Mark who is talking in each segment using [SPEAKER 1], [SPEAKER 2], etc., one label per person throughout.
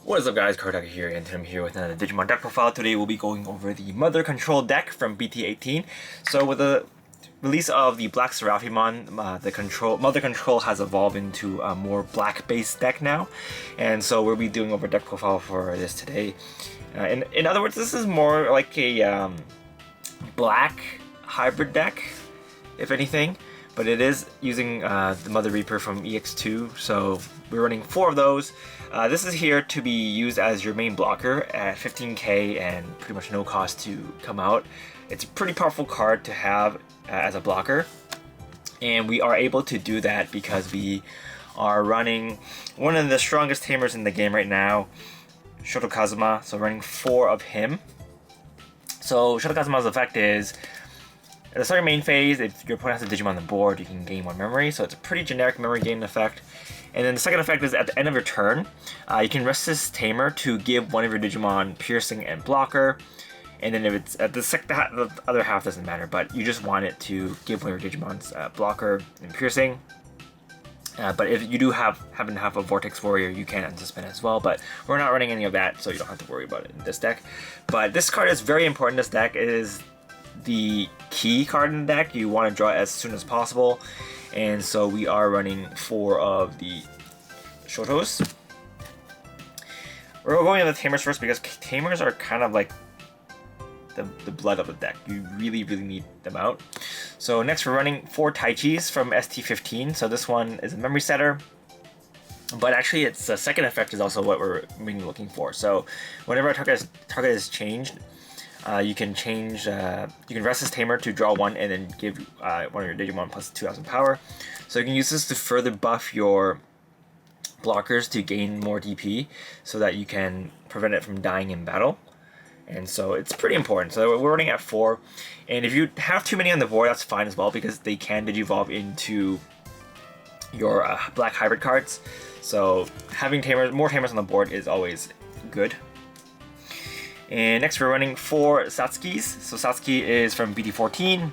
[SPEAKER 1] What is up guys, Kardaka here, and I'm here with another Digimon deck profile. Today we'll be going over the Mother Control deck from BT-18. So with the release of the Black Seraphimon, Mother Control has evolved into a more black-based deck now. And so we'll be doing over deck profile for this today. In other words, this is more like a black hybrid deck, if anything. But it is using the Mother Reaper from EX2, so we're running 4 of those. This is here to be used as your main blocker at 15k and pretty much no cost to come out. It's a pretty powerful card to have as a blocker, and we are able to do that because we are running one of the strongest Tamers in the game right now, Shoto Kazuma, so running 4 of him. So Shoto Kazuma's effect is, at the start of main phase, if your opponent has a Digimon on the board, you can gain 1 memory, so it's a pretty generic memory gain effect. And then the second effect is at the end of your turn, you can rest this Tamer to give one of your Digimon piercing and blocker. And then if it's at the other half doesn't matter, but you just want it to give one of your Digimon's blocker and piercing. But if you do happen to have a Vortex Warrior, you can unsuspend as well, but we're not running any of that, so you don't have to worry about it in this deck. But this card is very important in this deck. It is the key card in the deck. You want to draw it as soon as possible, and so we are running 4 of the Shotos. We're going to the Tamers first because Tamers are kind of like the blood of the deck. You really need them out. So next we're running 4 Taichis from ST15. So this one is a memory setter, but actually its second effect is also what we're mainly looking for. So whenever our target is changed, you can rest this Tamer to draw 1 and then give one of your Digimon plus 2000 power. So you can use this to further buff your blockers to gain more DP so that you can prevent it from dying in battle. And so it's pretty important. So we're running at 4. And if you have too many on the board, that's fine as well, because they can Digivolve into your black hybrid cards. So having more Tamers on the board is always good. And next we're running 4 Satskis. So Satsuki is from BT-14,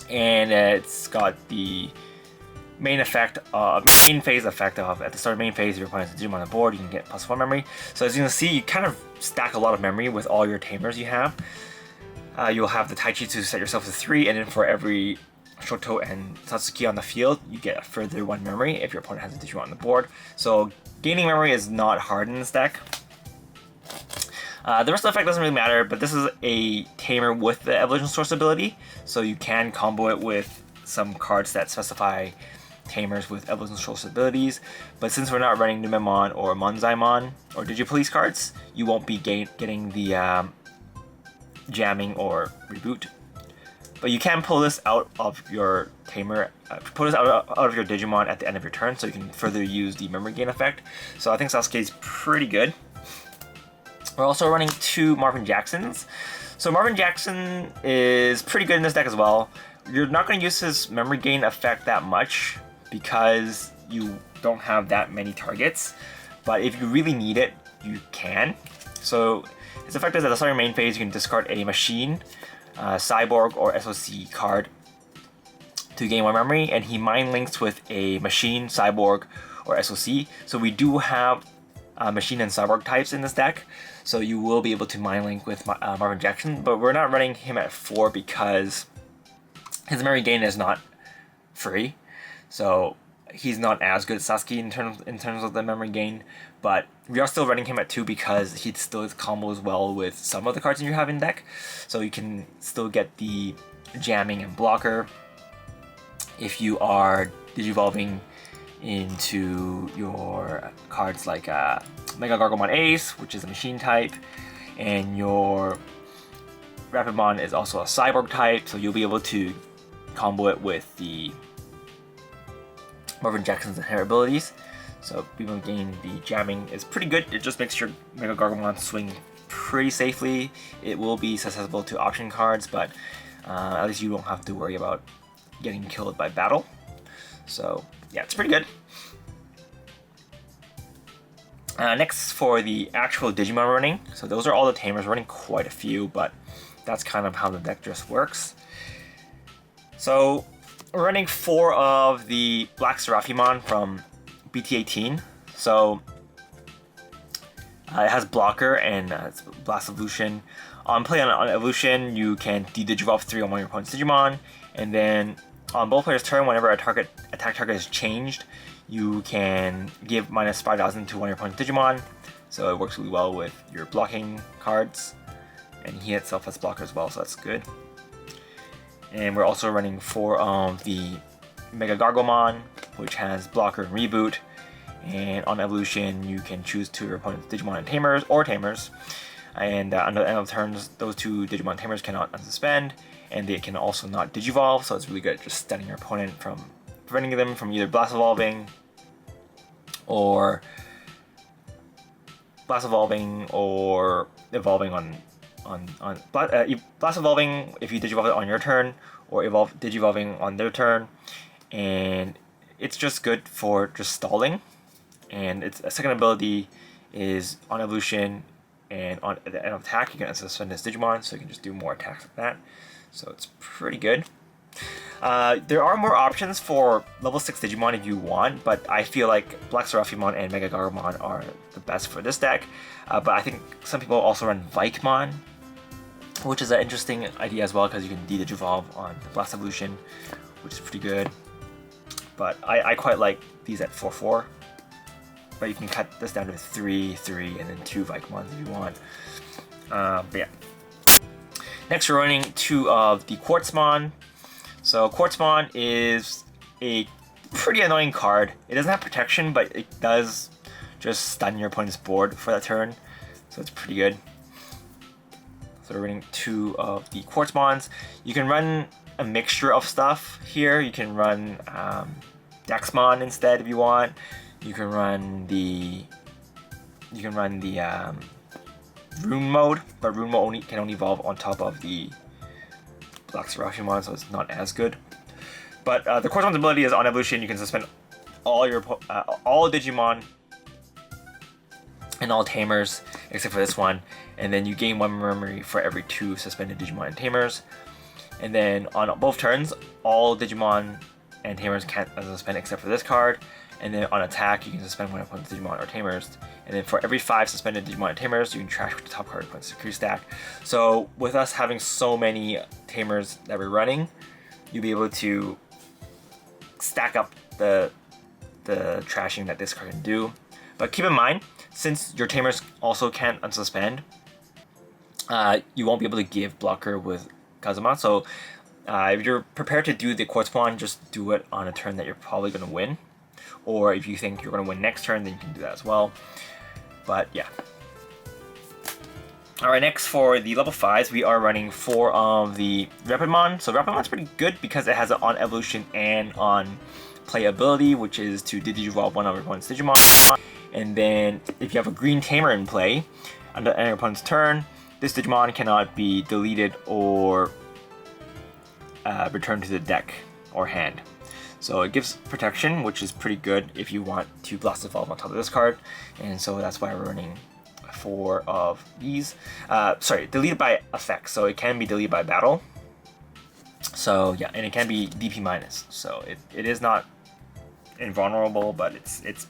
[SPEAKER 1] and it's got the main phase effect of, at the start of main phase, if your opponent has a Digimon on the board, you can get +1 memory. So as you can see, you kind of stack a lot of memory with all your Tamers you have. You'll have the Taichi to set yourself to 3, and then for every Shoto and Satsuki on the field, you get a further 1 memory if your opponent has a Digimon on the board. So gaining memory is not hard in this deck. The rest of the effect doesn't really matter, but this is a Tamer with the Evolution Source ability, so you can combo it with some cards that specify Tamers with Evolution Source abilities. But since we're not running Numemon or Monzaimon or Digipolice cards, you won't be getting the jamming or reboot. But you can pull this out of your Tamer, pull this out of your Digimon at the end of your turn, so you can further use the memory gain effect. So I think Sasuke is pretty good. We're also running 2 Marvin Jacksons. So Marvin Jackson is pretty good in this deck as well. You're not going to use his memory gain effect that much because you don't have that many targets. But if you really need it, you can. So his effect is at the start of your main phase, you can discard a Machine, Cyborg, or SOC card to gain 1 memory, and he mind links with a Machine, Cyborg, or SOC. So we do have Machine and Cyborg types in this deck, so you will be able to mind link with Marvin Jackson, but we're not running him at 4 because his memory gain is not free, so he's not as good as Sasuke in terms of the memory gain. But we are still running him at 2 because he still combos well with some of the cards in your have in deck, so you can still get the jamming and blocker if you are digivolving into your cards like Mega Gargomon Ace, which is a Machine type, and your Rapidmon is also a Cyborg type, so you'll be able to combo it with the Marvin Jackson's inherent abilities. So being able to gain the jamming is pretty good. It just makes your Mega Gargomon swing pretty safely. It will be susceptible to option cards, but at least you don't have to worry about getting killed by battle. So yeah, it's pretty good. Next for the actual Digimon running. So those are all the Tamers, running quite a few, but that's kind of how the deck just works. So we're running 4 of the Black Seraphimon from BT-18. So It has blocker and it's Blast Evolution. On play on evolution, you can de-Digivolve 3 on one of your opponent's Digimon, and then on both players' turn, whenever a attack target is changed, you can give minus 5,000 to one of your opponent's Digimon. So it works really well with your blocking cards, and he itself has blocker as well, so that's good. And we're also running 4 of the Mega Gargomon, which has blocker and reboot. And on evolution, you can choose to your opponent's Digimon and Tamers, and on the end of turns, those 2 Digimon Tamers cannot unsuspend, and they can also not Digivolve, so it's really good at just stunning your opponent from preventing them from either Blast Evolving or evolving on Blast Evolving if you Digivolve it on your turn, or Digivolving on their turn, and it's just good for just stalling. And its second ability is on evolution, and on at the end of attack you can suspend this Digimon, so you can just do more attacks like that. So it's pretty good. There are more options for level 6 Digimon if you want, but I feel like Black Seraphimon and Mega Gargomon are the best for this deck. But I think some people also run Vikemon, which is an interesting idea as well, because you can de-Digivolve on the Blast Evolution, which is pretty good. But I quite like these at 4/4. But you can cut this down to 3/3, and then 2 Vikemons if you want. But yeah. Next, we're running 2 of the Quartzmon. So Quartzmon is a pretty annoying card. It doesn't have protection, but it does just stun your opponent's board for that turn. So it's pretty good. So we're running 2 of the Quartzmons. You can run a mixture of stuff here. You can run Dexmon instead if you want. You can run the Rune mode, but Rune mode can only evolve on top of the Black Seraphimon, so it's not as good. But the Quartzmon's ability is on evolution. You can suspend all Digimon and all Tamers except for this one, and then you gain 1 memory for every 2 suspended Digimon and Tamers. And then on both turns, all Digimon and Tamers can't suspend except for this card. And then on attack, you can suspend one opponent's Digimon or Tamers. And then for every 5 suspended Digimon and Tamers, you can trash the top card of opponent's security stack. So with us having so many Tamers that we're running, you'll be able to stack up the trashing that this card can do. But keep in mind, since your Tamers also can't unsuspend, you won't be able to give blocker with Kazuma. So if you're prepared to do the Quartzmon, just do it on a turn that you're probably going to win. Or if you think you're going to win next turn, then you can do that as well. But yeah. Alright, next for the level 5s, we are running 4 of the Rapidmon. So Rapidmon's pretty good because it has an on evolution and on play ability, which is to Digivolve one of your opponent's Digimon. And then if you have a green Tamer in play, under your opponent's turn, this Digimon cannot be deleted or returned to the deck or hand. So it gives protection, which is pretty good if you want to Blast Evolve on top of this card. And so that's why we're running 4 of these. Sorry, deleted by effect. So it can be deleted by battle. So yeah, and it can be DP minus. So it is not invulnerable, but it's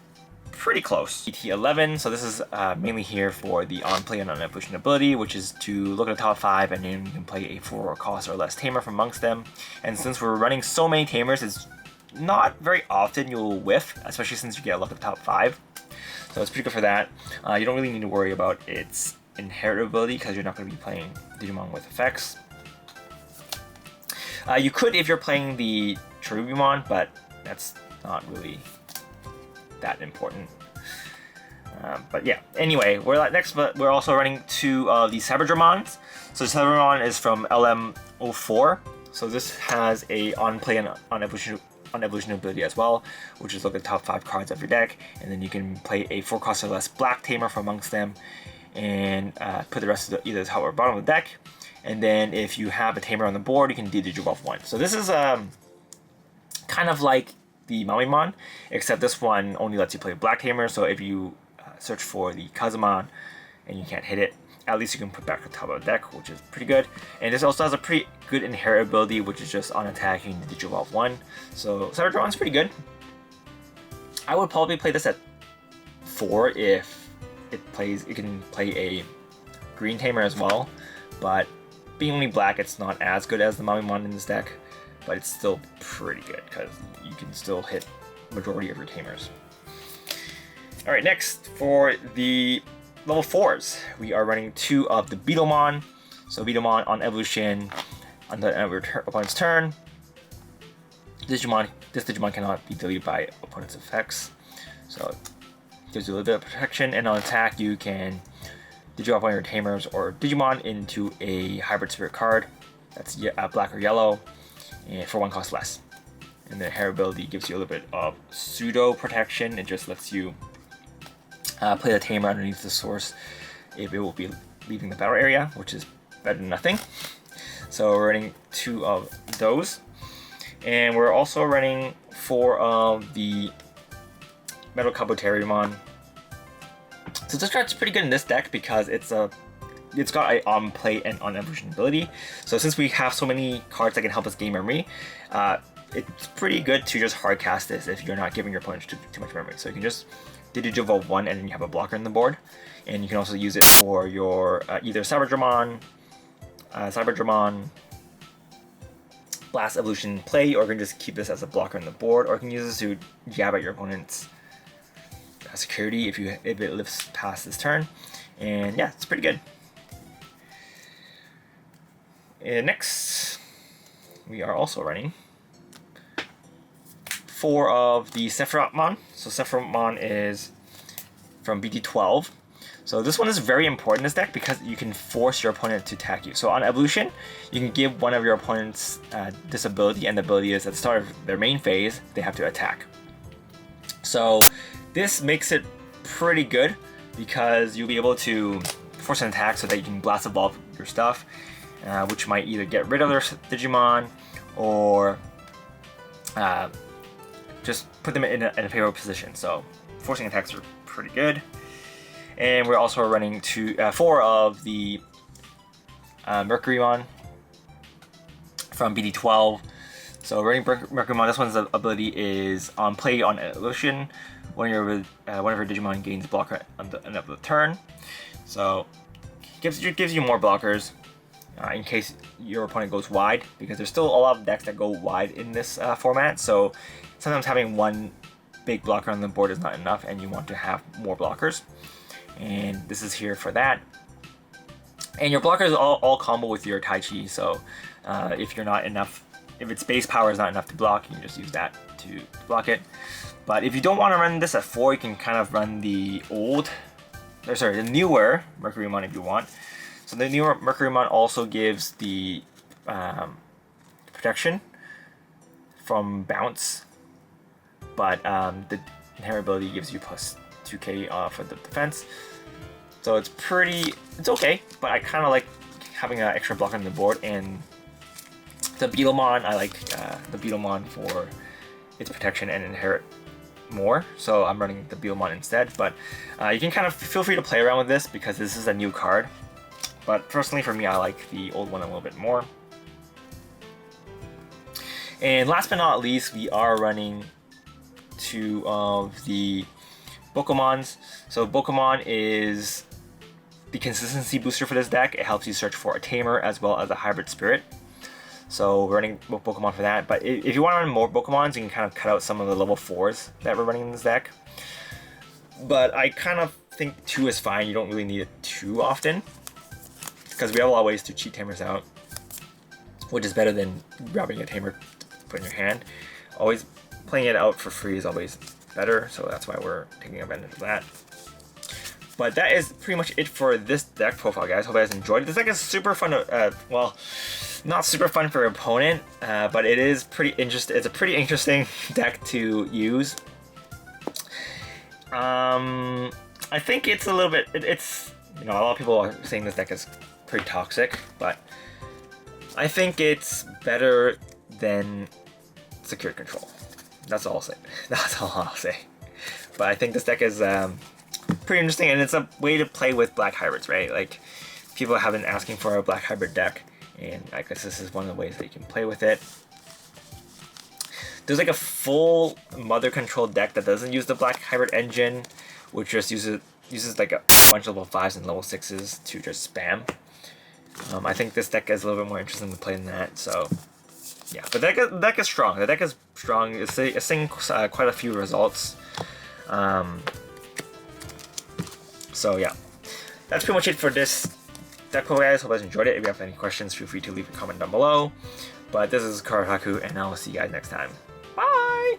[SPEAKER 1] pretty close. BT-11, so this is mainly here for the on-play and on-evolution ability, which is to look at the top 5 and then you can play a 4 cost or less Tamer from amongst them. And since we're running so many Tamers, it's not very often you'll whiff, especially since you get a look at the top 5. So it's pretty good for that. You don't really need to worry about its inherent ability because you're not going to be playing Digimon with effects. You could if you're playing the Cherubimon, but that's not really that important. But yeah, anyway, we're also running 2 of the Cyberdramons. So Cyberdramon is from LM04. So this has a on-play and on-evolution ability as well, which is look at the top 5 cards of your deck, and then you can play a 4 cost or less Black Tamer from amongst them, and put the rest of either the top or bottom of the deck. And then if you have a Tamer on the board, you can Digivolve 1. So this is kind of like the Mamimon, except this one only lets you play Black Tamer. So if you search for the Kazumon and you can't hit it, at least you can put back on top of the deck, which is pretty good. And this also has a pretty good inherent ability, which is just on attack you can Digivolve 1. So Cyberdragon's pretty good. I would probably play this at 4 if it can play a green Tamer as well, but being only black, it's not as good as the Mamimon in this deck, but it's still pretty good because you can still hit majority of your Tamers. Alright, next for the level 4s, we are running 2 of the Beetlemon. So Beetlemon on evolution, on the end of your opponent's turn, this Digimon cannot be deleted by opponent's effects. So it gives you a little bit of protection, and on attack you can Digidrop one of your Tamers or Digimon into a Hybrid Spirit card that's black or yellow, and for 1 cost less. And the Hair ability gives you a little bit of pseudo protection. It just lets you play the Tamer underneath the source if it will be leaving the battle area, which is better than nothing. So we're running 2 of those, and we're also running 4 of the Metal Kabuterimon. So this card's pretty good in this deck because it's got a on play and on evolution ability. So since we have so many cards that can help us gain memory, it's pretty good to just hard cast this if you're not giving your opponent too much memory. So you can just Digivolve 1 and then you have a blocker on the board, and you can also use it for your either Cyberdramon, Blast Evolution play, or you can just keep this as a blocker on the board, or you can use this to jab at your opponent's security if it lives past this turn. And yeah, it's pretty good. And next, we are also running 4 of the Sephirothmon. So Sephirothmon is from BT-12. So this one is very important in this deck because you can force your opponent to attack you. So on evolution, you can give one of your opponent's this ability, and the ability is at the start of their main phase, they have to attack. So this makes it pretty good because you'll be able to force an attack so that you can blast evolve your stuff, which might either get rid of their Digimon or just put them in a favorable position. So forcing attacks are pretty good. And we're also running 4 of the Mercurymon from BT-12. So running Mercurymon, this one's ability is on play on evolution. One of your Digimon gains blocker on the end of the turn. So it gives you more blockers in case your opponent goes wide, because there's still a lot of decks that go wide in this format. So sometimes having one big blocker on the board is not enough, and you want to have more blockers. And this is here for that. And your blockers all combo with your Tai Chi. So if its base power is not enough to block, you can just use that to block it. But if you don't want to run this at 4, you can kind of run the newer Mercurymon if you want. So the newer Mercurymon also gives the protection from bounce, but the inherent ability gives you plus 2k for the defense. So it's okay, but I kind of like having an extra block on the board. And the Beetlemon, I like the Beetlemon for its protection and inherit more, so I'm running the Beetlemon instead. But you can kind of feel free to play around with this because this is a new card. But personally, for me, I like the old one a little bit more. And last but not least, we are running 2 of the Bokomons. So Bokomon is the consistency booster for this deck. It helps you search for a Tamer as well as a Hybrid Spirit. So we're running Pokemon for that. But if you want to run more Pokemons, you can kind of cut out some of the level 4s that we're running in this deck. But I kind of think 2 is fine. You don't really need it too often, because we have a lot of ways to cheat Tamers out, which is better than grabbing a Tamer to put in your hand. Always playing it out for free is always better, so that's why we're taking advantage of that. But that is pretty much it for this deck profile, guys. Hope you guys enjoyed it. This deck is super fun to, well, not super fun for your opponent, but it is pretty interesting. It's a pretty interesting deck to use. I think it's a little bit, it's, a lot of people are saying this deck is pretty toxic, but I think it's better than Secured Control. That's all I'll say. That's all I'll say. But I think this deck is pretty interesting, and it's a way to play with black hybrids, right? Like, people have been asking for a black hybrid deck, and I guess this is one of the ways that you can play with it. There's like a full mother control deck that doesn't use the black hybrid engine, which just uses uses like a bunch of level 5s and level 6s to just spam. I think this deck is a little bit more interesting to play than that, so yeah. But the deck is strong. The deck is strong. It's seeing quite a few results. So yeah, that's pretty much it for this deck pull, guys. Hope you guys enjoyed it. If you have any questions, feel free to leave a comment down below. But this is Karataku, and I'll see you guys next time. Bye!